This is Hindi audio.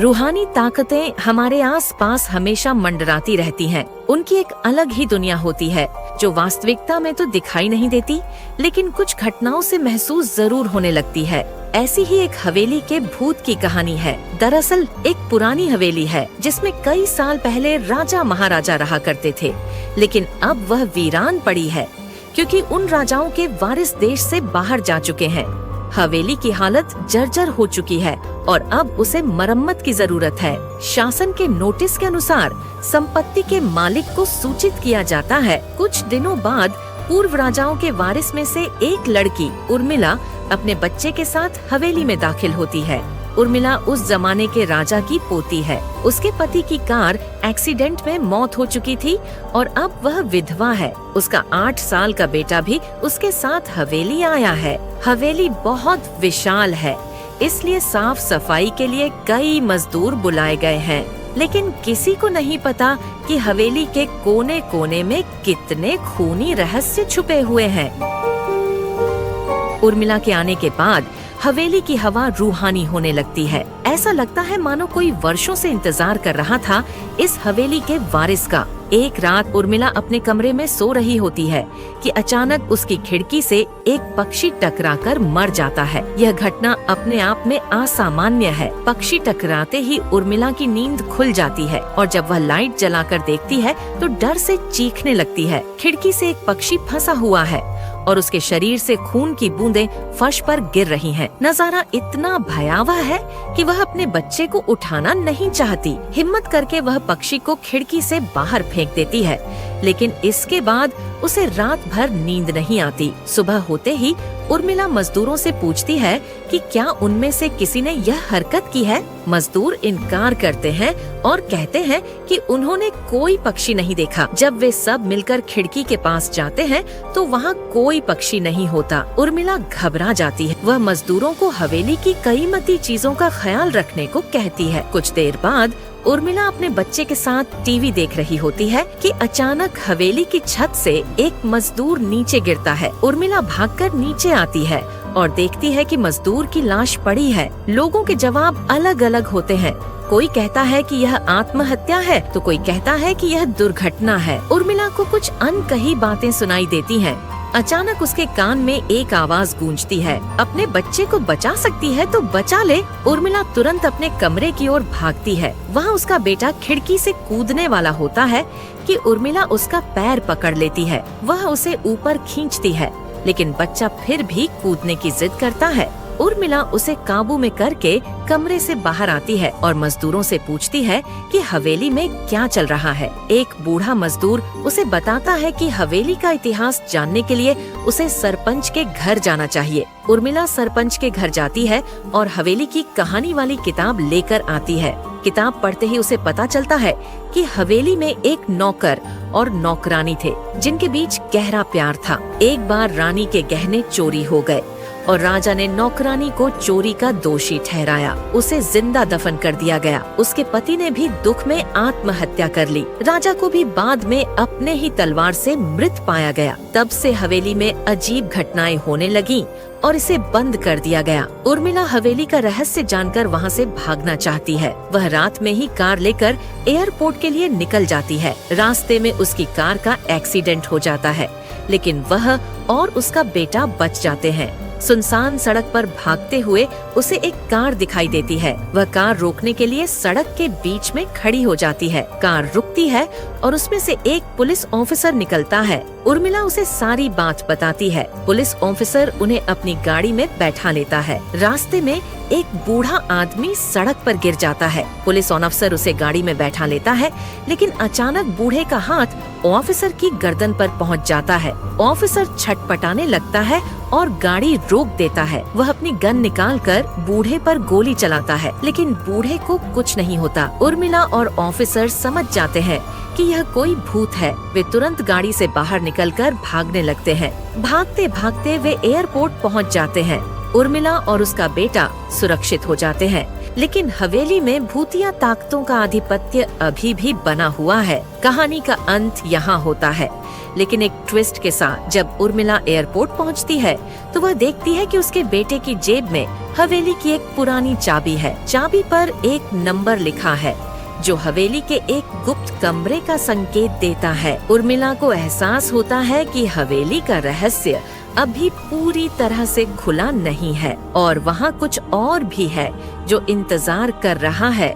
रूहानी ताकतें हमारे आस पास हमेशा मंडराती रहती हैं। उनकी एक अलग ही दुनिया होती है जो वास्तविकता में तो दिखाई नहीं देती, लेकिन कुछ घटनाओं से महसूस जरूर होने लगती है। ऐसी ही एक हवेली के भूत की कहानी है। दरअसल एक पुरानी हवेली है जिसमें कई साल पहले राजा महाराजा रहा करते थे, लेकिन अब वह वीरान पड़ी है क्योंकि उन राजाओं के वारिस देश से बाहर जा चुके हैं। हवेली की हालत जर्जर हो चुकी है और अब उसे मरम्मत की जरूरत है। शासन के नोटिस के अनुसार संपत्ति के मालिक को सूचित किया जाता है। कुछ दिनों बाद पूर्व राजाओं के वारिस में से एक लड़की उर्मिला अपने बच्चे के साथ हवेली में दाखिल होती है। उर्मिला उस जमाने के राजा की पोती है। उसके पति की कार एक्सीडेंट में मौत हो चुकी थी और अब वह विधवा है। उसका 8 साल का बेटा भी उसके साथ हवेली आया है। हवेली बहुत विशाल है, इसलिए साफ सफाई के लिए कई मजदूर बुलाए गए हैं, लेकिन किसी को नहीं पता कि हवेली के कोने कोने में कितने खूनी रहस्य छुपे हुए हैं। उर्मिला के आने के बाद हवेली की हवा रूहानी होने लगती है। ऐसा लगता है मानो कोई वर्षों से इंतजार कर रहा था इस हवेली के वारिस का। एक रात उर्मिला अपने कमरे में सो रही होती है कि अचानक उसकी खिड़की से एक पक्षी टकराकर मर जाता है। यह घटना अपने आप में असामान्य है। पक्षी टकराते ही उर्मिला की नींद खुल जाती है और जब वह लाइट जलाकर देखती है तो डर से चीखने लगती है। खिड़की से एक पक्षी फंसा हुआ है और उसके शरीर से खून की बूंदें फर्श पर गिर रही हैं। नजारा इतना भयावह है कि वह अपने बच्चे को उठाना नहीं चाहती। हिम्मत करके वह पक्षी को खिड़की से बाहर फेंक देती है, लेकिन इसके बाद उसे रात भर नींद नहीं आती। सुबह होते ही उर्मिला मजदूरों से पूछती है कि क्या उनमें से किसी ने यह हरकत की है। मजदूर इनकार करते हैं और कहते हैं कि उन्होंने कोई पक्षी नहीं देखा। जब वे सब मिलकर खिड़की के पास जाते हैं तो वहाँ कोई पक्षी नहीं होता। उर्मिला घबरा जाती है। वह मजदूरों को हवेली की कीमती चीजों का ख्याल रखने को कहती है। कुछ देर बाद उर्मिला अपने बच्चे के साथ टीवी देख रही होती है कि अचानक हवेली की छत से एक मजदूर नीचे गिरता है। उर्मिला भागकर नीचे आती है और देखती है कि मजदूर की लाश पड़ी है। लोगों के जवाब अलग अलग होते हैं। कोई कहता है कि यह आत्महत्या है तो कोई कहता है कि यह दुर्घटना है। उर्मिला को कुछ अनकही बातें सुनाई देती हैं। अचानक उसके कान में एक आवाज गूंजती है, अपने बच्चे को बचा सकती है तो बचा ले। उर्मिला तुरंत अपने कमरे की ओर भागती है। वहाँ उसका बेटा खिड़की से कूदने वाला होता है कि उर्मिला उसका पैर पकड़ लेती है। वह उसे ऊपर खींचती है, लेकिन बच्चा फिर भी कूदने की जिद करता है। उर्मिला उसे काबू में करके कमरे से बाहर आती है और मजदूरों से पूछती है कि हवेली में क्या चल रहा है। एक बूढ़ा मजदूर उसे बताता है कि हवेली का इतिहास जानने के लिए उसे सरपंच के घर जाना चाहिए। उर्मिला सरपंच के घर जाती है और हवेली की कहानी वाली किताब लेकर आती है। किताब पढ़ते ही उसे पता चलता है कि हवेली में एक नौकर और नौकरानी थे जिनके बीच गहरा प्यार था। एक बार रानी के गहने चोरी हो गए और राजा ने नौकरानी को चोरी का दोषी ठहराया। उसे जिंदा दफन कर दिया गया। उसके पति ने भी दुख में आत्महत्या कर ली। राजा को भी बाद में अपने ही तलवार से मृत पाया गया। तब से हवेली में अजीब घटनाएं होने लगी और इसे बंद कर दिया गया। उर्मिला हवेली का रहस्य जानकर वहाँ से भागना चाहती है। वह रात में ही कार लेकर एयरपोर्ट के लिए निकल जाती है। रास्ते में उसकी कार का एक्सीडेंट हो जाता है, लेकिन वह और उसका बेटा बच जाते हैं। सुनसान सड़क पर भागते हुए उसे एक कार दिखाई देती है। वह कार रोकने के लिए सड़क के बीच में खड़ी हो जाती है। कार रुकती है और उसमें से एक पुलिस ऑफिसर निकलता है। उर्मिला उसे सारी बात बताती है। पुलिस ऑफिसर उन्हें अपनी गाड़ी में बैठा लेता है। रास्ते में एक बूढ़ा आदमी सड़क पर गिर जाता है। पुलिस ऑफिसर उसे गाड़ी में बैठा लेता है, लेकिन अचानक बूढ़े का हाथ ऑफिसर की गर्दन पर पहुंच जाता है। ऑफिसर छटपटाने लगता है और गाड़ी रोक देता है। वह अपनी गन निकालकर बूढ़े पर गोली चलाता है, लेकिन बूढ़े को कुछ नहीं होता। उर्मिला और ऑफिसर समझ जाते हैं कि यह कोई भूत है। वे तुरंत गाड़ी से बाहर निकलकर भागने लगते हैं। भागते भागते वे एयरपोर्ट पहुंच जाते हैं। उर्मिला और उसका बेटा सुरक्षित हो जाते हैं, लेकिन हवेली में भूतिया ताकतों का आधिपत्य अभी भी बना हुआ है। कहानी का अंत यहाँ होता है, लेकिन एक ट्विस्ट के साथ। जब उर्मिला एयरपोर्ट पहुँचती है तो वह देखती है कि उसके बेटे की जेब में हवेली की एक पुरानी चाबी है। चाबी पर एक नंबर लिखा है जो हवेली के एक गुप्त कमरे का संकेत देता है। उर्मिला को एहसास होता है कि हवेली का रहस्य अभी पूरी तरह से खुला नहीं है और वहाँ कुछ और भी है जो इंतजार कर रहा है